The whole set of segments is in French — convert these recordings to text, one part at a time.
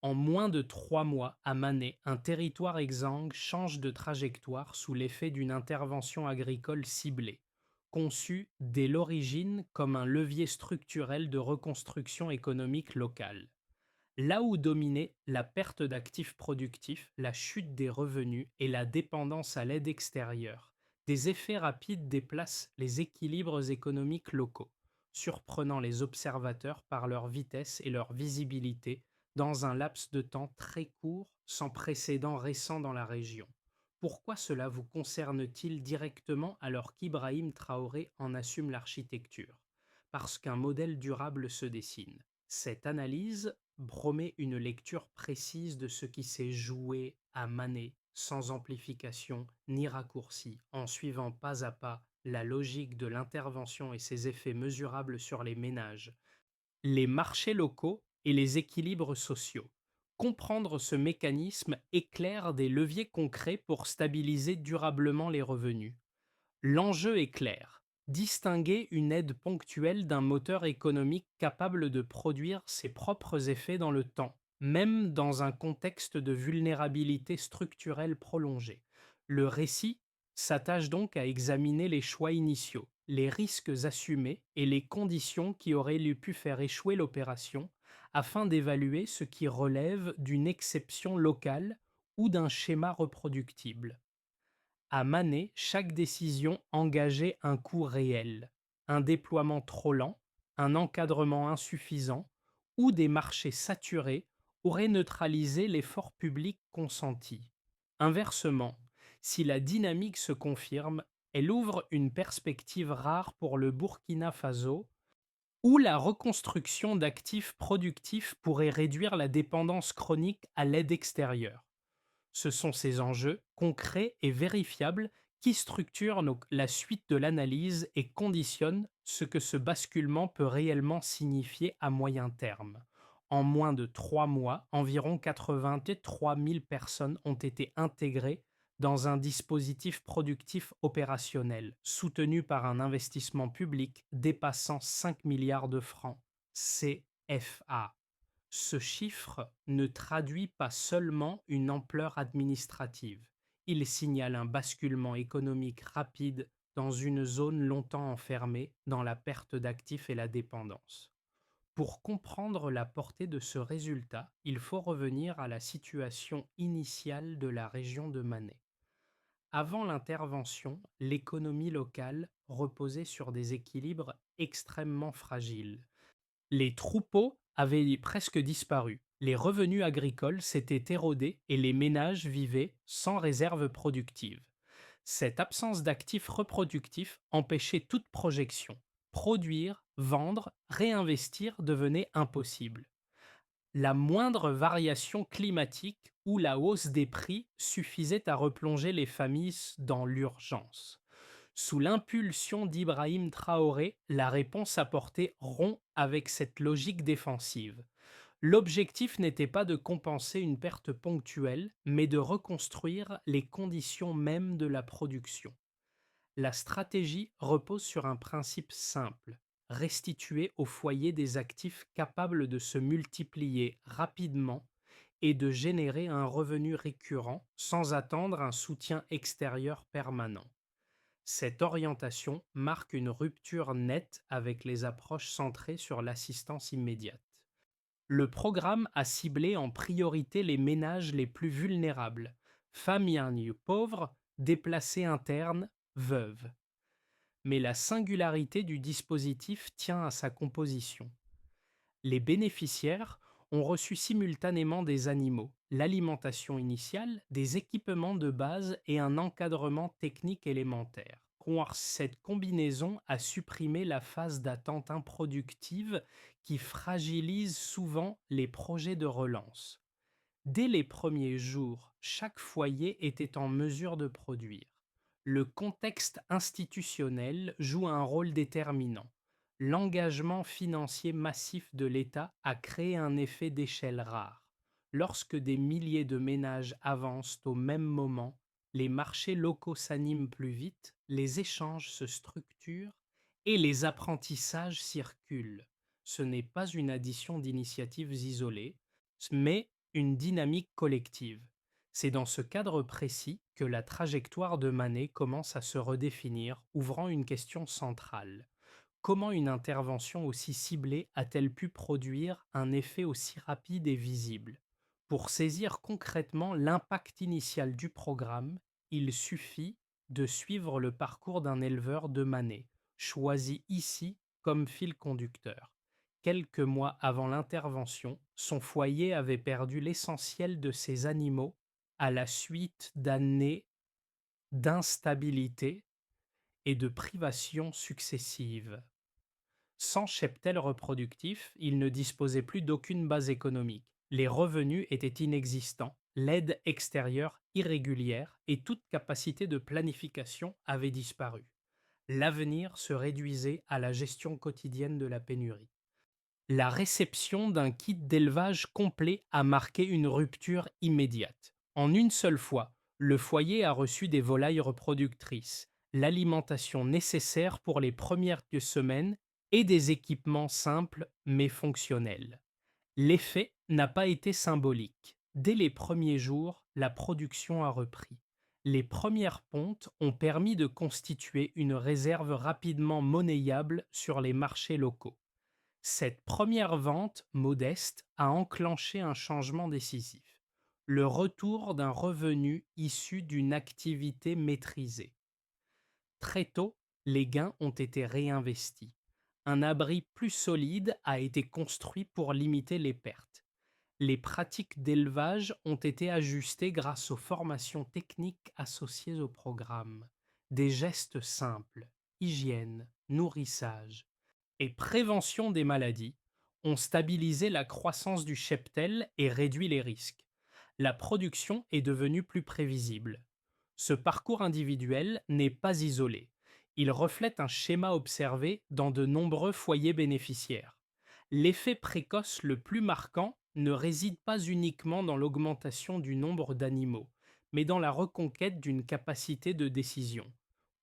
En moins de 3 mois, à Mané, un territoire exsangue change de trajectoire sous l'effet d'une intervention agricole ciblée, conçue dès l'origine comme un levier structurel de reconstruction économique locale. Là où dominait la perte d'actifs productifs, la chute des revenus et la dépendance à l'aide extérieure, des effets rapides déplacent les équilibres économiques locaux, surprenant les observateurs par leur vitesse et leur visibilité dans un laps de temps très court, sans précédent récent dans la région. Pourquoi cela vous concerne-t-il directement alors qu'Ibrahim Traoré en assume l'architecture? Parce qu'un modèle durable se dessine. Cette analyse promet une lecture précise de ce qui s'est joué à Mané, sans amplification ni raccourci, en suivant pas à pas la logique de l'intervention et ses effets mesurables sur les ménages, les marchés locaux et les équilibres sociaux. Comprendre ce mécanisme éclaire des leviers concrets pour stabiliser durablement les revenus. L'enjeu est clair: distinguer une aide ponctuelle d'un moteur économique capable de produire ses propres effets dans le temps, même dans un contexte de vulnérabilité structurelle prolongée. Le récit s'attache donc à examiner les choix initiaux, les risques assumés et les conditions qui auraient pu faire échouer l'opération, afin d'évaluer ce qui relève d'une exception locale ou d'un schéma reproductible. À Mané, chaque décision engageait un coût réel, un déploiement trop lent, un encadrement insuffisant ou des marchés saturés auraient neutralisé l'effort public consenti. Inversement, si la dynamique se confirme, elle ouvre une perspective rare pour le Burkina Faso, où la reconstruction d'actifs productifs pourrait réduire la dépendance chronique à l'aide extérieure. Ce sont ces enjeux concrets et vérifiables qui structurent la suite de l'analyse et conditionnent ce que ce basculement peut réellement signifier à moyen terme. En moins de 3 mois, environ 83 000 personnes ont été intégrées dans un dispositif productif opérationnel, soutenu par un investissement public dépassant 5 milliards de francs CFA. Ce chiffre ne traduit pas seulement une ampleur administrative, il signale un basculement économique rapide dans une zone longtemps enfermée dans la perte d'actifs et la dépendance. Pour comprendre la portée de ce résultat, il faut revenir à la situation initiale de la région de Mané. Avant l'intervention, l'économie locale reposait sur des équilibres extrêmement fragiles. Les troupeaux avaient presque disparu, les revenus agricoles s'étaient érodés et les ménages vivaient sans réserve productive. Cette absence d'actifs reproductifs empêchait toute projection. Produire, vendre, réinvestir devenait impossible. La moindre variation climatique ou la hausse des prix suffisait à replonger les familles dans l'urgence. Sous l'impulsion d'Ibrahim Traoré, la réponse apportée rompt avec cette logique défensive. L'objectif n'était pas de compenser une perte ponctuelle, mais de reconstruire les conditions mêmes de la production. La stratégie repose sur un principe simple: restituer au foyer des actifs capables de se multiplier rapidement et de générer un revenu récurrent sans attendre un soutien extérieur permanent. Cette orientation marque une rupture nette avec les approches centrées sur l'assistance immédiate. Le programme a ciblé en priorité les ménages les plus vulnérables: familles pauvres, déplacés internes, veuves. Mais la singularité du dispositif tient à sa composition. Les bénéficiaires ont reçu simultanément des animaux, l'alimentation initiale, des équipements de base et un encadrement technique élémentaire. Cette combinaison a supprimé la phase d'attente improductive qui fragilise souvent les projets de relance. Dès les premiers jours, chaque foyer était en mesure de produire. Le contexte institutionnel joue un rôle déterminant. L'engagement financier massif de l'État a créé un effet d'échelle rare. Lorsque des milliers de ménages avancent au même moment, les marchés locaux s'animent plus vite, les échanges se structurent et les apprentissages circulent. Ce n'est pas une addition d'initiatives isolées, mais une dynamique collective. C'est dans ce cadre précis que la trajectoire de Manet commence à se redéfinir, ouvrant une question centrale. Comment une intervention aussi ciblée a-t-elle pu produire un effet aussi rapide et visible? Pour saisir concrètement l'impact initial du programme, il suffit de suivre le parcours d'un éleveur de Manet, choisi ici comme fil conducteur. Quelques mois avant l'intervention, son foyer avait perdu l'essentiel de ses animaux à la suite d'années d'instabilité et de privations successives. Sans cheptel reproductif, il ne disposait plus d'aucune base économique. Les revenus étaient inexistants, l'aide extérieure irrégulière et toute capacité de planification avait disparu. L'avenir se réduisait à la gestion quotidienne de la pénurie. La réception d'un kit d'élevage complet a marqué une rupture immédiate. En une seule fois, le foyer a reçu des volailles reproductrices, l'alimentation nécessaire pour les premières semaines et des équipements simples mais fonctionnels. L'effet n'a pas été symbolique. Dès les premiers jours, la production a repris. Les premières pontes ont permis de constituer une réserve rapidement monnayable sur les marchés locaux. Cette première vente modeste a enclenché un changement décisif, le retour d'un revenu issu d'une activité maîtrisée. Très tôt, les gains ont été réinvestis. Un abri plus solide a été construit pour limiter les pertes. Les pratiques d'élevage ont été ajustées grâce aux formations techniques associées au programme. Des gestes simples, hygiène, nourrissage, et prévention des maladies ont stabilisé la croissance du cheptel et réduit les risques. La production est devenue plus prévisible. Ce parcours individuel n'est pas isolé. Il reflète un schéma observé dans de nombreux foyers bénéficiaires. L'effet précoce le plus marquant ne réside pas uniquement dans l'augmentation du nombre d'animaux, mais dans la reconquête d'une capacité de décision.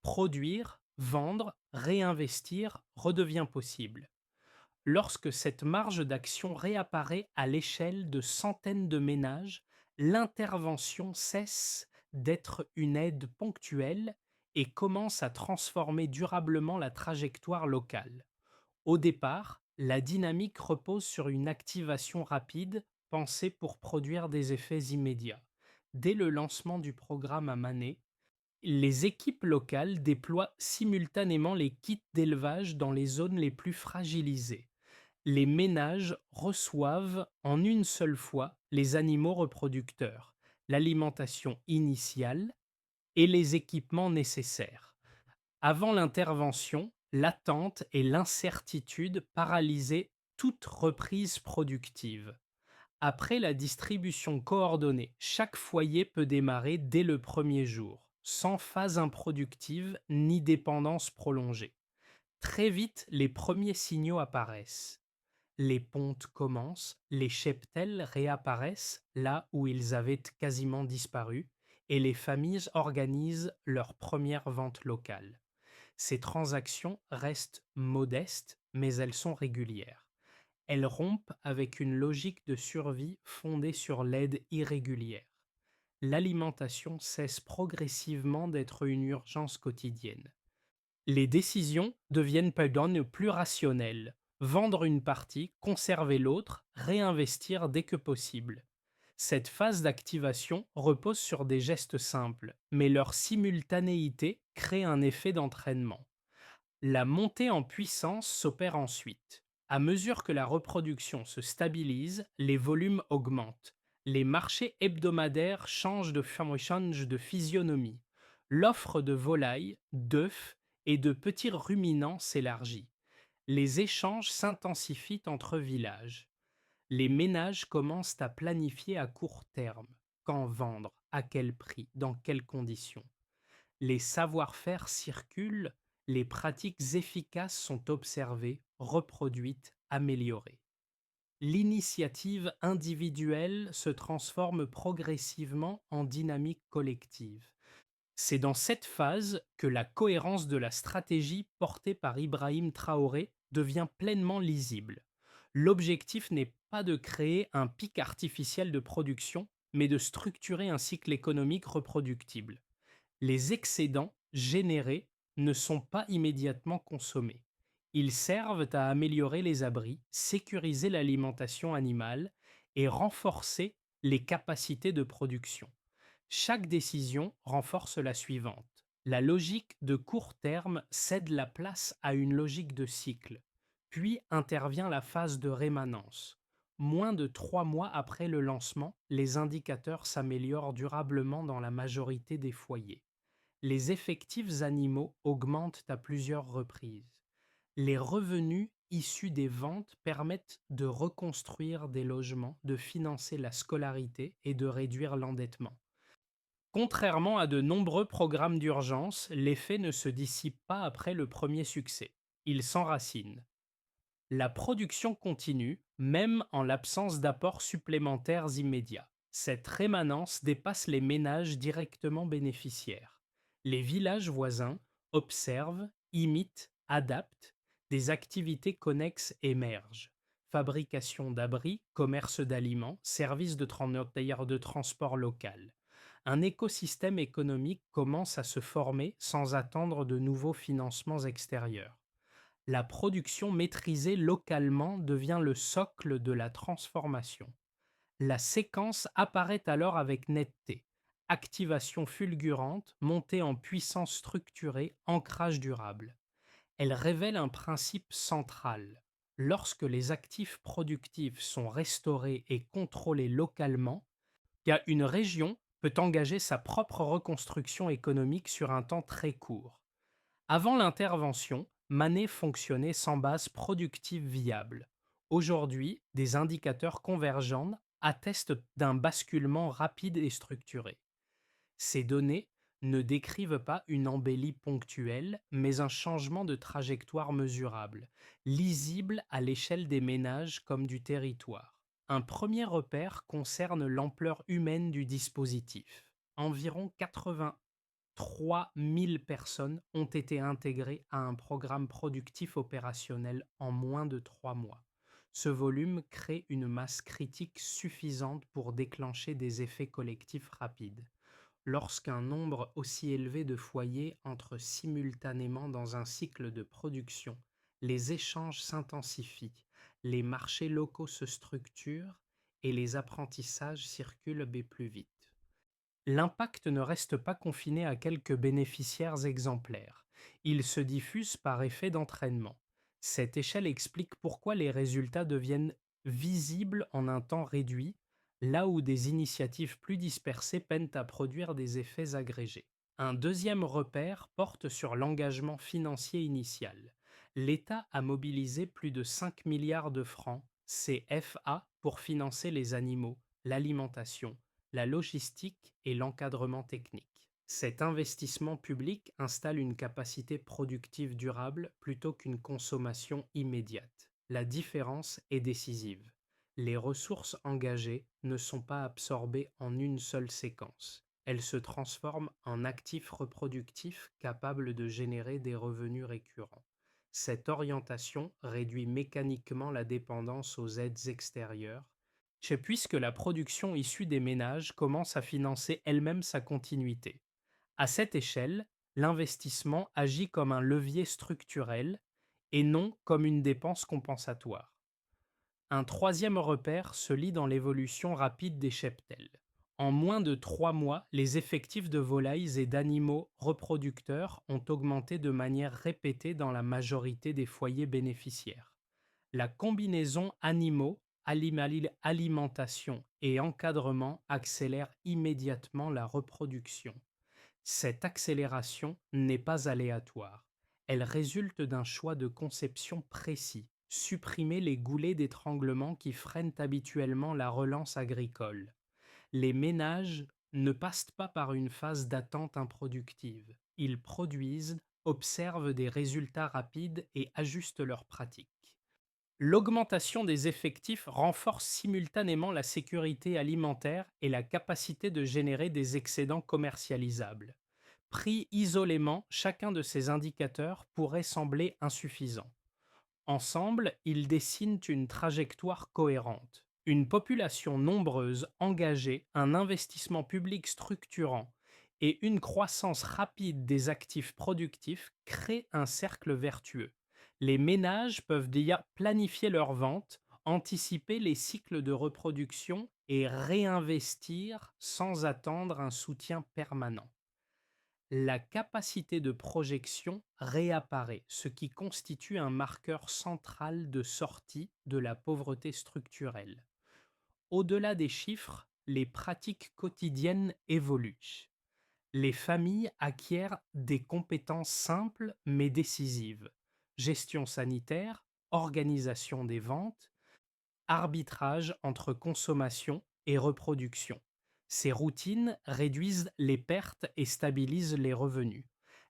Produire, vendre, réinvestir redevient possible. Lorsque cette marge d'action réapparaît à l'échelle de centaines de ménages, l'intervention cesse d'être une aide ponctuelle et commence à transformer durablement la trajectoire locale. Au départ, la dynamique repose sur une activation rapide pensée pour produire des effets immédiats. Dès le lancement du programme à Manet, les équipes locales déploient simultanément les kits d'élevage dans les zones les plus fragilisées. Les ménages reçoivent en une seule fois les animaux reproducteurs, l'alimentation initiale et les équipements nécessaires. Avant l'intervention, l'attente et l'incertitude paralysaient toute reprise productive. Après la distribution coordonnée, chaque foyer peut démarrer dès le premier jour, sans phase improductive ni dépendance prolongée. Très vite, les premiers signaux apparaissent. Les pontes commencent, les cheptels réapparaissent là où ils avaient quasiment disparu, et les familles organisent leurs premières ventes locales. Ces transactions restent modestes, mais elles sont régulières. Elles rompent avec une logique de survie fondée sur l'aide irrégulière. L'alimentation cesse progressivement d'être une urgence quotidienne. Les décisions deviennent plus rationnelles. Vendre une partie, conserver l'autre, réinvestir dès que possible. Cette phase d'activation repose sur des gestes simples, mais leur simultanéité crée un effet d'entraînement. La montée en puissance s'opère ensuite. À mesure que la reproduction se stabilise, les volumes augmentent. Les marchés hebdomadaires changent de physionomie. L'offre de volailles, d'œufs et de petits ruminants s'élargit. Les échanges s'intensifient entre villages. Les ménages commencent à planifier à court terme. Quand vendre, à quel prix, dans quelles conditions. Les savoir-faire circulent, les pratiques efficaces sont observées, reproduites, améliorées. L'initiative individuelle se transforme progressivement en dynamique collective. C'est dans cette phase que la cohérence de la stratégie portée par Ibrahim Traoré devient pleinement lisible. L'objectif n'est pas de créer un pic artificiel de production, mais de structurer un cycle économique reproductible. Les excédents générés ne sont pas immédiatement consommés. Ils servent à améliorer les abris, sécuriser l'alimentation animale et renforcer les capacités de production. Chaque décision renforce la suivante. La logique de court terme cède la place à une logique de cycle. Puis intervient la phase de rémanence. Moins de 3 mois après le lancement, les indicateurs s'améliorent durablement dans la majorité des foyers. Les effectifs animaux augmentent à plusieurs reprises. Les revenus issus des ventes permettent de reconstruire des logements, de financer la scolarité et de réduire l'endettement. Contrairement à de nombreux programmes d'urgence, l'effet ne se dissipe pas après le premier succès. Il s'enracine. La production continue, même en l'absence d'apports supplémentaires immédiats. Cette rémanence dépasse les ménages directement bénéficiaires. Les villages voisins observent, imitent, adaptent, des activités connexes émergent. Fabrication d'abris, commerce d'aliments, services de transport local. Un écosystème économique commence à se former sans attendre de nouveaux financements extérieurs. La production maîtrisée localement devient le socle de la transformation. La séquence apparaît alors avec netteté. Activation fulgurante, montée en puissance structurée, ancrage durable. Elle révèle un principe central. Lorsque les actifs productifs sont restaurés et contrôlés localement, une région peut engager sa propre reconstruction économique sur un temps très court. Avant l'intervention, Manet fonctionnait sans base productive viable. Aujourd'hui, des indicateurs convergents attestent d'un basculement rapide et structuré. Ces données ne décrivent pas une embellie ponctuelle, mais un changement de trajectoire mesurable, lisible à l'échelle des ménages comme du territoire. Un premier repère concerne l'ampleur humaine du dispositif. Environ 3 000 personnes ont été intégrées à un programme productif opérationnel en moins de 3 mois. Ce volume crée une masse critique suffisante pour déclencher des effets collectifs rapides. Lorsqu'un nombre aussi élevé de foyers entre simultanément dans un cycle de production, les échanges s'intensifient, les marchés locaux se structurent et les apprentissages circulent plus vite. L'impact ne reste pas confiné à quelques bénéficiaires exemplaires. Il se diffuse par effet d'entraînement. Cette échelle explique pourquoi les résultats deviennent visibles en un temps réduit, là où des initiatives plus dispersées peinent à produire des effets agrégés. Un deuxième repère porte sur l'engagement financier initial. L'État a mobilisé plus de 5 milliards de francs CFA pour financer les animaux, l'alimentation, la logistique et l'encadrement technique. Cet investissement public installe une capacité productive durable plutôt qu'une consommation immédiate. La différence est décisive. Les ressources engagées ne sont pas absorbées en une seule séquence. Elles se transforment en actifs reproductifs capables de générer des revenus récurrents. Cette orientation réduit mécaniquement la dépendance aux aides extérieures puisque la production issue des ménages commence à financer elle-même sa continuité. À cette échelle, l'investissement agit comme un levier structurel et non comme une dépense compensatoire. Un troisième repère se lit dans l'évolution rapide des cheptels. En moins de 3 mois, les effectifs de volailles et d'animaux reproducteurs ont augmenté de manière répétée dans la majorité des foyers bénéficiaires. La combinaison alimentation et encadrement accélère immédiatement la reproduction. Cette accélération n'est pas aléatoire. Elle résulte d'un choix de conception précis, supprimer les goulets d'étranglement qui freinent habituellement la relance agricole. Les ménages ne passent pas par une phase d'attente improductive. Ils produisent, observent des résultats rapides et ajustent leurs pratiques. L'augmentation des effectifs renforce simultanément la sécurité alimentaire et la capacité de générer des excédents commercialisables. Pris isolément, chacun de ces indicateurs pourrait sembler insuffisant. Ensemble, ils dessinent une trajectoire cohérente. Une population nombreuse, engagée, un investissement public structurant et une croissance rapide des actifs productifs créent un cercle vertueux. Les ménages peuvent déjà planifier leurs ventes, anticiper les cycles de reproduction et réinvestir sans attendre un soutien permanent. La capacité de projection réapparaît, ce qui constitue un marqueur central de sortie de la pauvreté structurelle. Au-delà des chiffres, les pratiques quotidiennes évoluent. Les familles acquièrent des compétences simples mais décisives. Gestion sanitaire, organisation des ventes, arbitrage entre consommation et reproduction. Ces routines réduisent les pertes et stabilisent les revenus.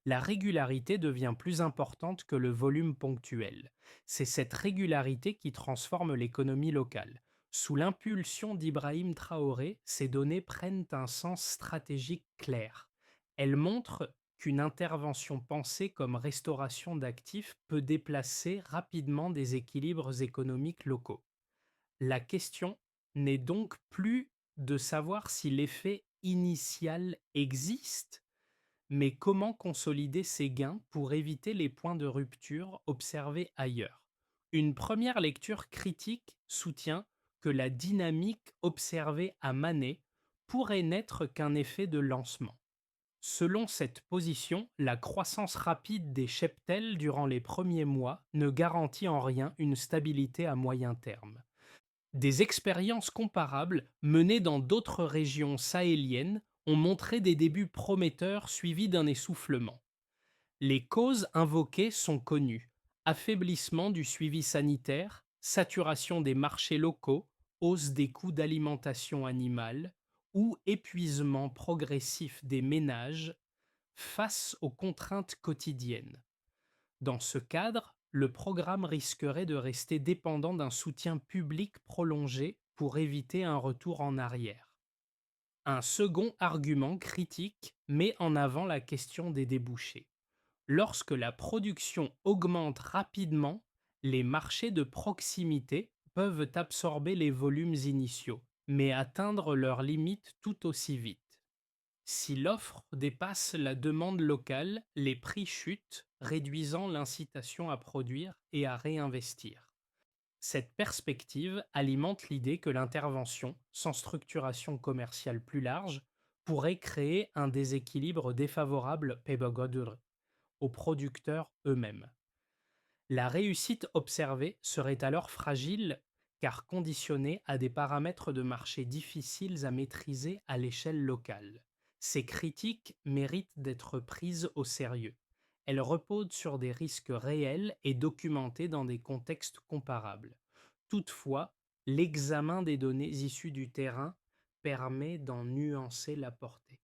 La régularité devient plus importante que le volume ponctuel. C'est cette régularité qui transforme l'économie locale. Sous l'impulsion d'Ibrahim Traoré, ces données prennent un sens stratégique clair. Elles montrent qu'une intervention pensée comme restauration d'actifs peut déplacer rapidement des équilibres économiques locaux. La question n'est donc plus de savoir si l'effet initial existe, mais comment consolider ces gains pour éviter les points de rupture observés ailleurs. Une première lecture critique soutient que la dynamique observée à Manet pourrait n'être qu'un effet de lancement. Selon cette position, la croissance rapide des cheptels durant les premiers mois ne garantit en rien une stabilité à moyen terme. Des expériences comparables menées dans d'autres régions sahéliennes ont montré des débuts prometteurs suivis d'un essoufflement. Les causes invoquées sont connues: affaiblissement du suivi sanitaire, saturation des marchés locaux, hausse des coûts d'alimentation animale ou épuisement progressif des ménages face aux contraintes quotidiennes. Dans ce cadre, le programme risquerait de rester dépendant d'un soutien public prolongé pour éviter un retour en arrière. Un second argument critique met en avant la question des débouchés. Lorsque la production augmente rapidement, les marchés de proximité peuvent absorber les volumes initiaux, mais atteindre leurs limites tout aussi vite. Si l'offre dépasse la demande locale, les prix chutent, réduisant l'incitation à produire et à réinvestir. Cette perspective alimente l'idée que l'intervention, sans structuration commerciale plus large, pourrait créer un déséquilibre défavorable aux producteurs eux-mêmes. La réussite observée serait alors fragile car conditionnée à des paramètres de marché difficiles à maîtriser à l'échelle locale. Ces critiques méritent d'être prises au sérieux. Elles reposent sur des risques réels et documentés dans des contextes comparables. Toutefois, l'examen des données issues du terrain permet d'en nuancer la portée.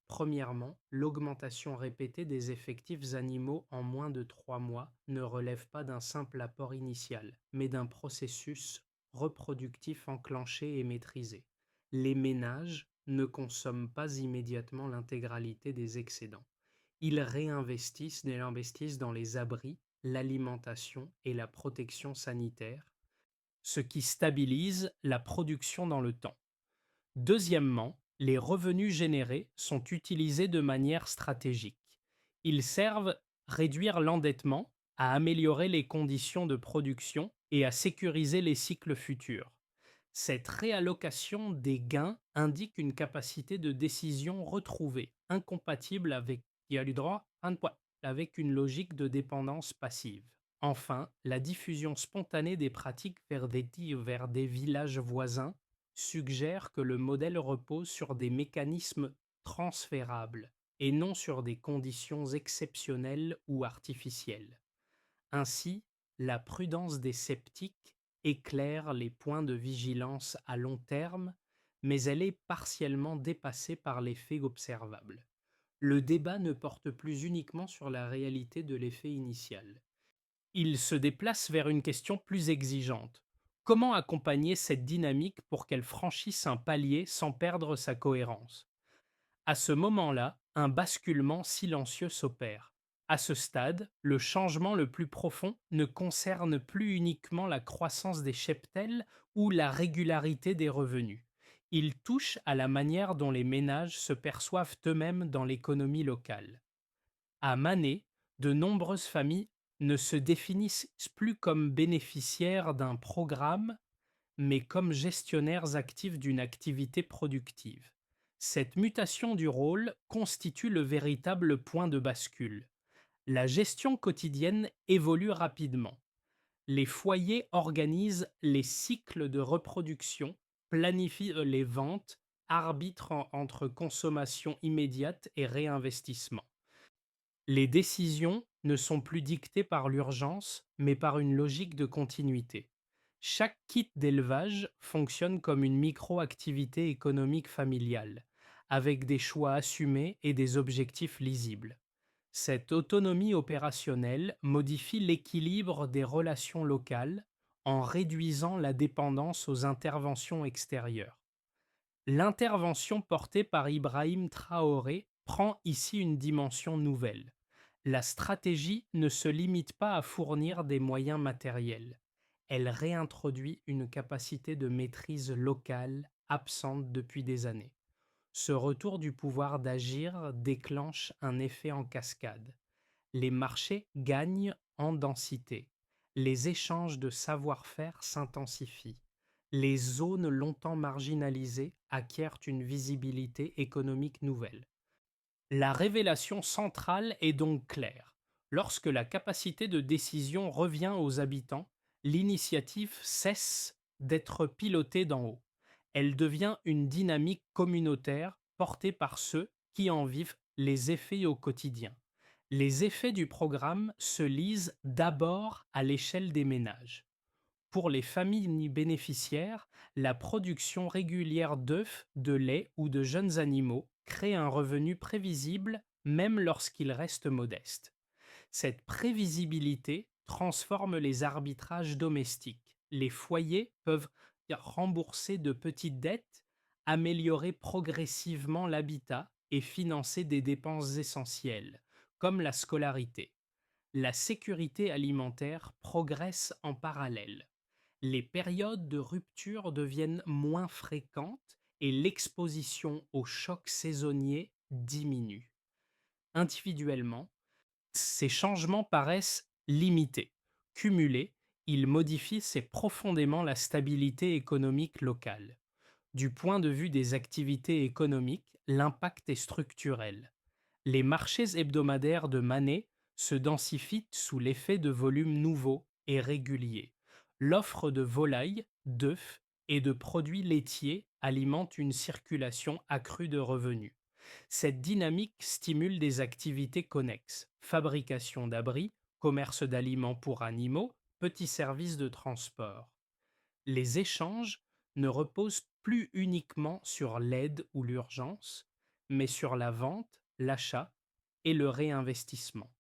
Premièrement, l'augmentation répétée des effectifs animaux en moins de 3 mois ne relève pas d'un simple apport initial, mais d'un processus reproductif enclenché et maîtrisé. Les ménages ne consomment pas immédiatement l'intégralité des excédents. Ils réinvestissent dans les abris, l'alimentation et la protection sanitaire, ce qui stabilise la production dans le temps. Deuxièmement, les revenus générés sont utilisés de manière stratégique. Ils servent à réduire l'endettement, à améliorer les conditions de production et à sécuriser les cycles futurs. Cette réallocation des gains indique une capacité de décision retrouvée, incompatible avec, qui a le droit à un point, avec une logique de dépendance passive. Enfin, la diffusion spontanée des pratiques vers des villages voisins suggère que le modèle repose sur des mécanismes transférables et non sur des conditions exceptionnelles ou artificielles. Ainsi, la prudence des sceptiques éclaire les points de vigilance à long terme, mais elle est partiellement dépassée par l'effet observable. Le débat ne porte plus uniquement sur la réalité de l'effet initial. Il se déplace vers une question plus exigeante. Comment accompagner cette dynamique pour qu'elle franchisse un palier sans perdre sa cohérence? À ce moment-là, un basculement silencieux s'opère. À ce stade, le changement le plus profond ne concerne plus uniquement la croissance des cheptels ou la régularité des revenus. Il touche à la manière dont les ménages se perçoivent eux-mêmes dans l'économie locale. À Mané, de nombreuses familles ne se définissent plus comme bénéficiaires d'un programme, mais comme gestionnaires actifs d'une activité productive. Cette mutation du rôle constitue le véritable point de bascule. La gestion quotidienne évolue rapidement. Les foyers organisent les cycles de reproduction, planifient les ventes, arbitrent entre consommation immédiate et réinvestissement. Les décisions ne sont plus dictées par l'urgence, mais par une logique de continuité. Chaque kit d'élevage fonctionne comme une micro-activité économique familiale, avec des choix assumés et des objectifs lisibles. Cette autonomie opérationnelle modifie l'équilibre des relations locales en réduisant la dépendance aux interventions extérieures. L'intervention portée par Ibrahim Traoré prend ici une dimension nouvelle. La stratégie ne se limite pas à fournir des moyens matériels. Elle réintroduit une capacité de maîtrise locale absente depuis des années. Ce retour du pouvoir d'agir déclenche un effet en cascade. Les marchés gagnent en densité. Les échanges de savoir-faire s'intensifient. Les zones longtemps marginalisées acquièrent une visibilité économique nouvelle. La révélation centrale est donc claire. Lorsque la capacité de décision revient aux habitants, l'initiative cesse d'être pilotée d'en haut. Elle devient une dynamique communautaire portée par ceux qui en vivent les effets au quotidien. Les effets du programme se lisent d'abord à l'échelle des ménages. Pour les familles bénéficiaires, la production régulière d'œufs, de lait ou de jeunes animaux crée un revenu prévisible même lorsqu'il reste modeste. Cette prévisibilité transforme les arbitrages domestiques. Les foyers peuvent rembourser de petites dettes, améliorer progressivement l'habitat et financer des dépenses essentielles, comme la scolarité. La sécurité alimentaire progresse en parallèle. Les périodes de rupture deviennent moins fréquentes et l'exposition aux chocs saisonniers diminue. Individuellement, ces changements paraissent limités. Cumulés, ils modifient profondément la stabilité économique locale. Du point de vue des activités économiques, l'impact est structurel. Les marchés hebdomadaires de Manet se densifient sous l'effet de volumes nouveaux et réguliers. L'offre de volailles, d'œufs et de produits laitiers alimente une circulation accrue de revenus. Cette dynamique stimule des activités connexes, fabrication d'abris, commerce d'aliments pour animaux, petits services de transport. Les échanges ne reposent plus uniquement sur l'aide ou l'urgence, mais sur la vente, l'achat et le réinvestissement.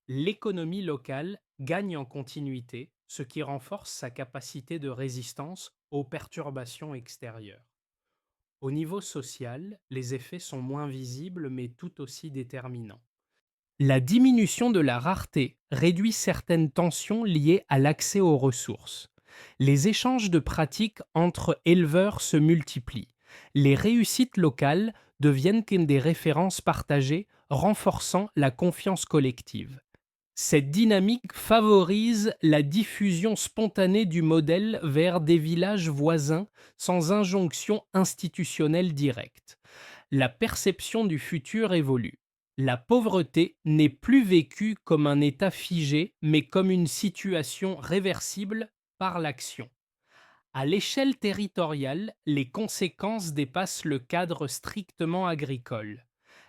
L'économie locale gagne en continuité, ce qui renforce sa capacité de résistance aux perturbations extérieures. Au niveau social, les effets sont moins visibles mais tout aussi déterminants. La diminution de la rareté réduit certaines tensions liées à l'accès aux ressources. Les échanges de pratiques entre éleveurs se multiplient. Les réussites locales deviennent comme des références partagées, renforçant la confiance collective. Cette dynamique favorise la diffusion spontanée du modèle vers des villages voisins sans injonction institutionnelle directe. La perception du futur évolue. La pauvreté n'est plus vécue comme un état figé, mais comme une situation réversible par l'action. À l'échelle territoriale, les conséquences dépassent le cadre strictement agricole.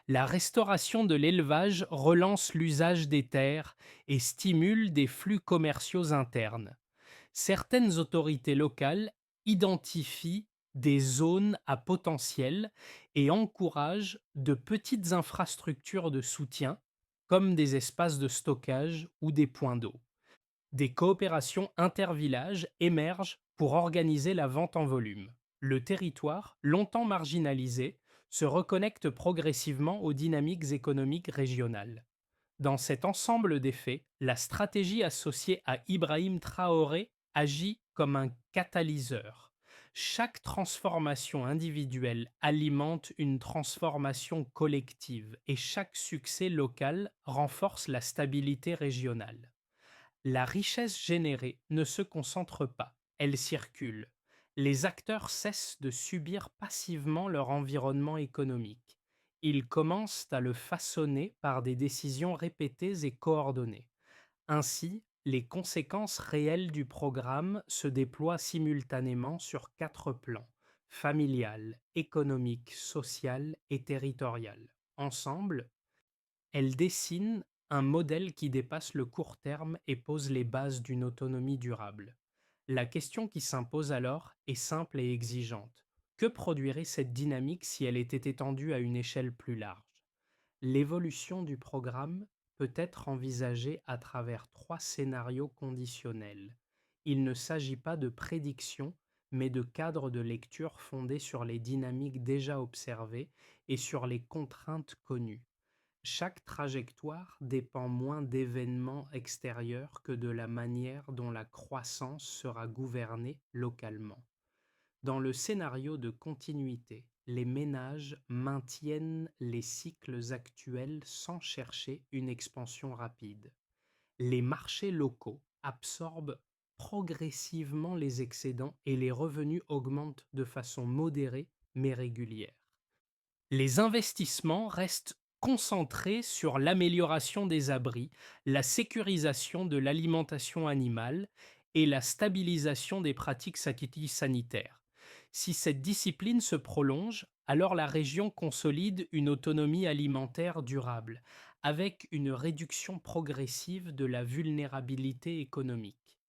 La restauration de l'élevage relance l'usage des terres et stimule des flux commerciaux internes. Certaines autorités locales identifient des zones à potentiel et encouragent de petites infrastructures de soutien, comme des espaces de stockage ou des points d'eau. Des coopérations intervillages émergent pour organiser la vente en volume. Le territoire, longtemps marginalisé, se reconnecte progressivement aux dynamiques économiques régionales. Dans cet ensemble d'effets, la stratégie associée à Ibrahim Traoré agit comme un catalyseur. Chaque transformation individuelle alimente une transformation collective et chaque succès local renforce la stabilité régionale. La richesse générée ne se concentre pas, elle circule. Les acteurs cessent de subir passivement leur environnement économique. Ils commencent à le façonner par des décisions répétées et coordonnées. Ainsi, les conséquences réelles du programme se déploient simultanément sur quatre plans: familial, économique, social et territorial. Ensemble, elles dessinent un modèle qui dépasse le court terme et pose les bases d'une autonomie durable. La question qui s'impose alors est simple et exigeante. Que produirait cette dynamique si elle était étendue à une échelle plus large? L'évolution du programme peut être envisagée à travers trois scénarios conditionnels. Il ne s'agit pas de prédictions, mais de cadres de lecture fondés sur les dynamiques déjà observées et sur les contraintes connues. Chaque trajectoire dépend moins d'événements extérieurs que de la manière dont la croissance sera gouvernée localement. Dans le scénario de continuité, les ménages maintiennent les cycles actuels sans chercher une expansion rapide. Les marchés locaux absorbent progressivement les excédents et les revenus augmentent de façon modérée mais régulière. Les investissements restent concentrés sur l'amélioration des abris, la sécurisation de l'alimentation animale et la stabilisation des pratiques sanitaires. Si cette discipline se prolonge, alors la région consolide une autonomie alimentaire durable, avec une réduction progressive de la vulnérabilité économique.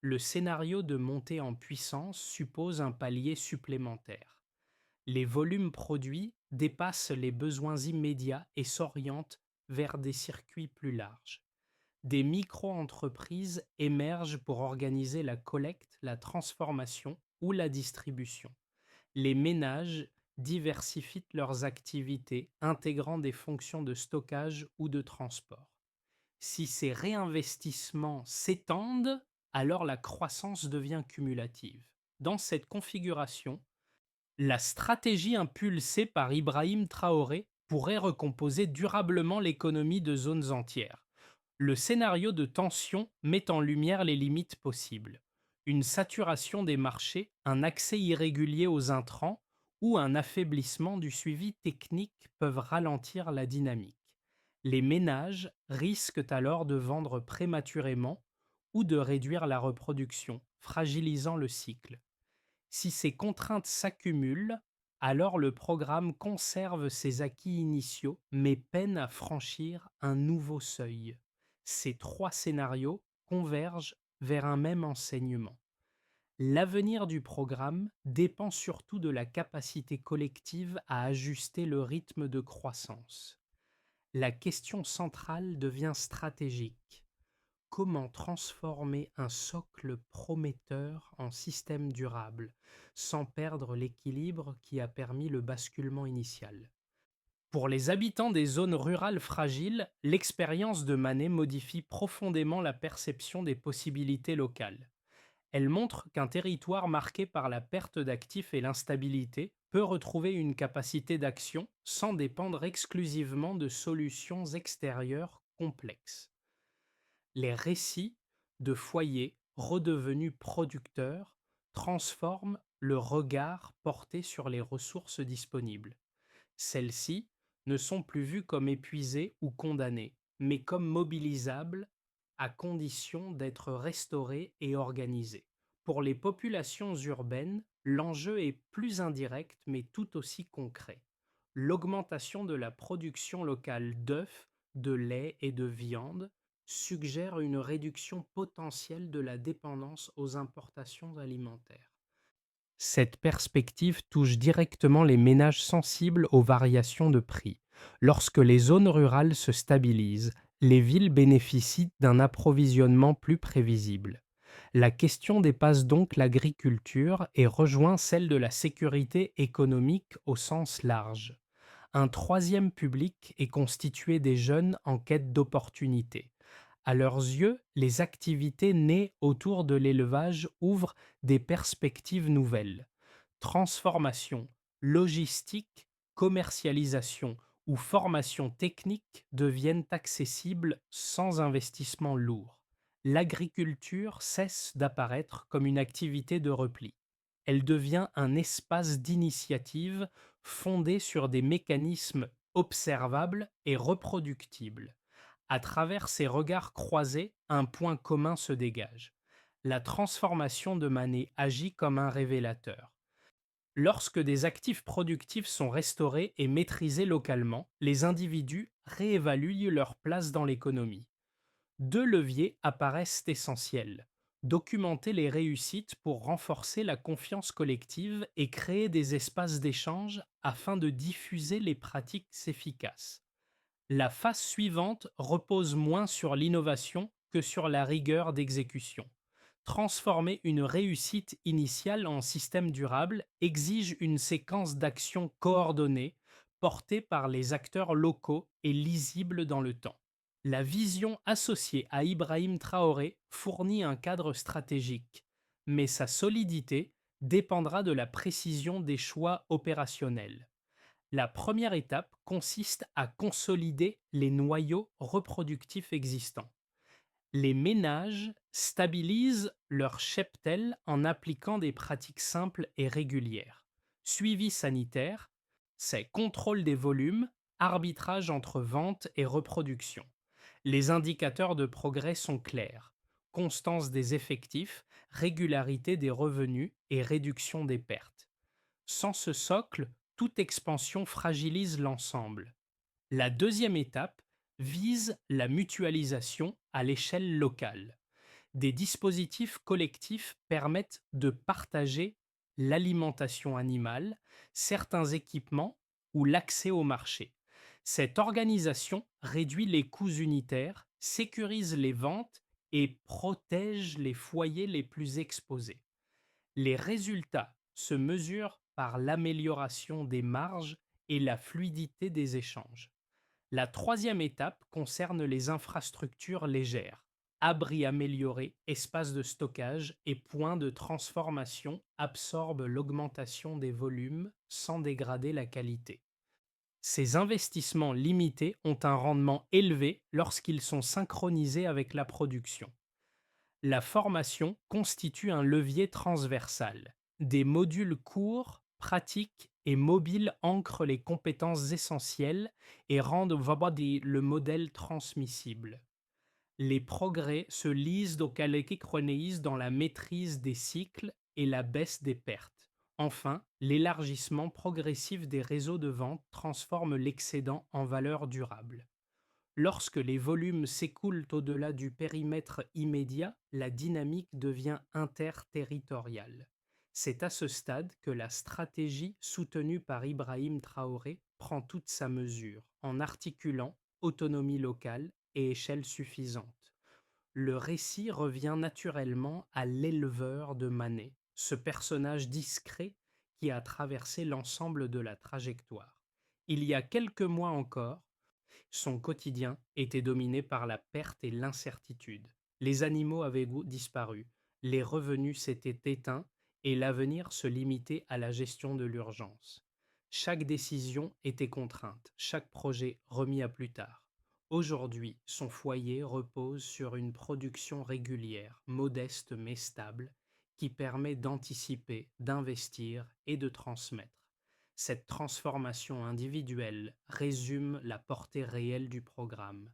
Le scénario de montée en puissance suppose un palier supplémentaire. Les volumes produits dépassent les besoins immédiats et s'orientent vers des circuits plus larges. Des micro-entreprises émergent pour organiser la collecte, la transformation ou la distribution. Les ménages diversifient leurs activités, intégrant des fonctions de stockage ou de transport. Si ces réinvestissements s'étendent, alors la croissance devient cumulative. Dans cette configuration, la stratégie impulsée par Ibrahim Traoré pourrait recomposer durablement l'économie de zones entières. Le scénario de tension met en lumière les limites possibles. Une saturation des marchés, un accès irrégulier aux intrants ou un affaiblissement du suivi technique peuvent ralentir la dynamique. Les ménages risquent alors de vendre prématurément ou de réduire la reproduction, fragilisant le cycle. Si ces contraintes s'accumulent, alors le programme conserve ses acquis initiaux mais peine à franchir un nouveau seuil. Ces trois scénarios convergent vers un même enseignement. L'avenir du programme dépend surtout de la capacité collective à ajuster le rythme de croissance. La question centrale devient stratégique: comment transformer un socle prometteur en système durable, sans perdre l'équilibre qui a permis le basculement initial? Pour les habitants des zones rurales fragiles, l'expérience de Manet modifie profondément la perception des possibilités locales. Elle montre qu'un territoire marqué par la perte d'actifs et l'instabilité peut retrouver une capacité d'action sans dépendre exclusivement de solutions extérieures complexes. Les récits de foyers redevenus producteurs transforment le regard porté sur les ressources disponibles. Celles-ci ne sont plus vues comme épuisées ou condamnées, mais comme mobilisables à condition d'être restaurées et organisées. Pour les populations urbaines, l'enjeu est plus indirect mais tout aussi concret. L'augmentation de la production locale d'œufs, de lait et de viande suggère une réduction potentielle de la dépendance aux importations alimentaires. Cette perspective touche directement les ménages sensibles aux variations de prix. Lorsque les zones rurales se stabilisent, les villes bénéficient d'un approvisionnement plus prévisible. La question dépasse donc l'agriculture et rejoint celle de la sécurité économique au sens large. Un troisième public est constitué des jeunes en quête d'opportunités. À leurs yeux, les activités nées autour de l'élevage ouvrent des perspectives nouvelles. Transformation, logistique, commercialisation ou formation technique deviennent accessibles sans investissement lourd. L'agriculture cesse d'apparaître comme une activité de repli. Elle devient un espace d'initiative fondé sur des mécanismes observables et reproductibles. À travers ces regards croisés, un point commun se dégage. La transformation de Manet agit comme un révélateur. Lorsque des actifs productifs sont restaurés et maîtrisés localement, les individus réévaluent leur place dans l'économie. Deux leviers apparaissent essentiels. Documenter les réussites pour renforcer la confiance collective et créer des espaces d'échange afin de diffuser les pratiques efficaces. La phase suivante repose moins sur l'innovation que sur la rigueur d'exécution. Transformer une réussite initiale en système durable exige une séquence d'actions coordonnées, portée par les acteurs locaux et lisible dans le temps. La vision associée à Ibrahim Traoré fournit un cadre stratégique, mais sa solidité dépendra de la précision des choix opérationnels. La première étape consiste à consolider les noyaux reproductifs existants. Les ménages stabilisent leur cheptel en appliquant des pratiques simples et régulières. Suivi sanitaire, c'est contrôle des volumes, arbitrage entre vente et reproduction. Les indicateurs de progrès sont clairs. Constance des effectifs, régularité des revenus et réduction des pertes. Sans ce socle, toute expansion fragilise l'ensemble. La deuxième étape vise la mutualisation à l'échelle locale. Des dispositifs collectifs permettent de partager l'alimentation animale, certains équipements ou l'accès au marché. Cette organisation réduit les coûts unitaires, sécurise les ventes et protège les foyers les plus exposés. Les résultats se mesurent par l'amélioration des marges et la fluidité des échanges. La troisième étape concerne les infrastructures légères. Abris améliorés, espaces de stockage et points de transformation absorbent l'augmentation des volumes sans dégrader la qualité. Ces investissements limités ont un rendement élevé lorsqu'ils sont synchronisés avec la production. La formation constitue un levier transversal. Des modules courts, pratiques et mobiles ancrent les compétences essentielles et rendent le modèle transmissible. Les progrès se lisent au chronéis dans la maîtrise des cycles et la baisse des pertes. Enfin, l'élargissement progressif des réseaux de vente transforme l'excédent en valeur durable. Lorsque les volumes s'écoulent au-delà du périmètre immédiat, la dynamique devient interterritoriale. C'est à ce stade que la stratégie soutenue par Ibrahim Traoré prend toute sa mesure, en articulant autonomie locale et échelle suffisante. Le récit revient naturellement à l'éleveur de Manet, ce personnage discret qui a traversé l'ensemble de la trajectoire. Il y a quelques mois encore, son quotidien était dominé par la perte et l'incertitude. Les animaux avaient disparu, les revenus s'étaient éteints et l'avenir se limitait à la gestion de l'urgence. Chaque décision était contrainte, chaque projet remis à plus tard. Aujourd'hui, son foyer repose sur une production régulière, modeste mais stable, qui permet d'anticiper, d'investir et de transmettre. Cette transformation individuelle résume la portée réelle du programme.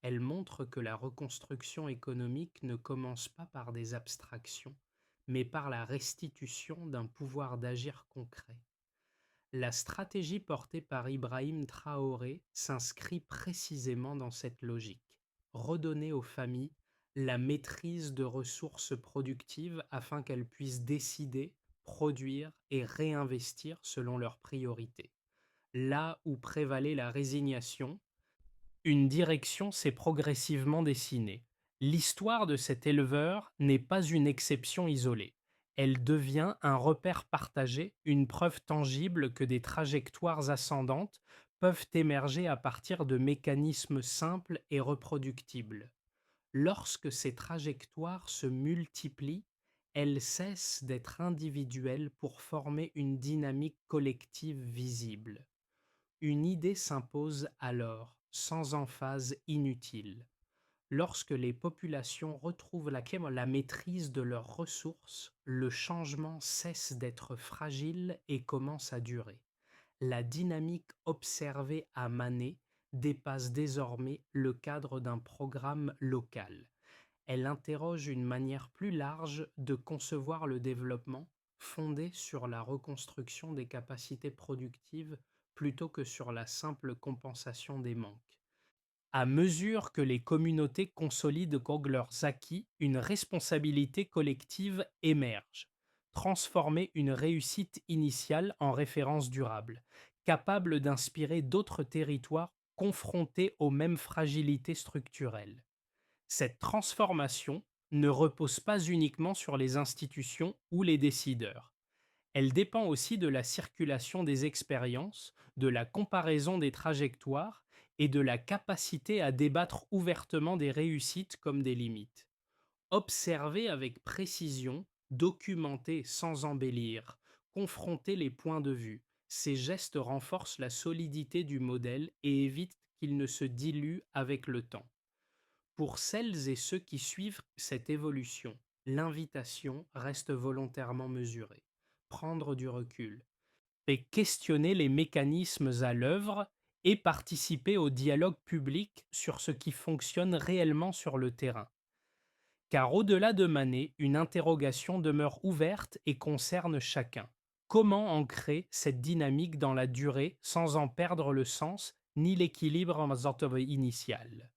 Elle montre que la reconstruction économique ne commence pas par des abstractions, mais par la restitution d'un pouvoir d'agir concret. La stratégie portée par Ibrahim Traoré s'inscrit précisément dans cette logique. Redonner aux familles la maîtrise de ressources productives afin qu'elles puissent décider, produire et réinvestir selon leurs priorités. Là où prévalait la résignation, une direction s'est progressivement dessinée. L'histoire de cet éleveur n'est pas une exception isolée. Elle devient un repère partagé, une preuve tangible que des trajectoires ascendantes peuvent émerger à partir de mécanismes simples et reproductibles. Lorsque ces trajectoires se multiplient, elles cessent d'être individuelles pour former une dynamique collective visible. Une idée s'impose alors, sans emphase inutile. Lorsque les populations retrouvent la maîtrise de leurs ressources, le changement cesse d'être fragile et commence à durer. La dynamique observée à Mané dépasse désormais le cadre d'un programme local. Elle interroge une manière plus large de concevoir le développement, fondée sur la reconstruction des capacités productives plutôt que sur la simple compensation des manques. À mesure que les communautés consolident leurs acquis, une responsabilité collective émerge. Transformer une réussite initiale en référence durable, capable d'inspirer d'autres territoires confrontés aux mêmes fragilités structurelles. Cette transformation ne repose pas uniquement sur les institutions ou les décideurs. Elle dépend aussi de la circulation des expériences, de la comparaison des trajectoires et de la capacité à débattre ouvertement des réussites comme des limites. Observer avec précision, documenter sans embellir, confronter les points de vue. Ces gestes renforcent la solidité du modèle et évitent qu'il ne se dilue avec le temps. Pour celles et ceux qui suivent cette évolution, l'invitation reste volontairement mesurée. Prendre du recul et questionner les mécanismes à l'œuvre et participer au dialogue public sur ce qui fonctionne réellement sur le terrain. Car au-delà de Manet, une interrogation demeure ouverte et concerne chacun. Comment ancrer cette dynamique dans la durée sans en perdre le sens ni l'équilibre initial?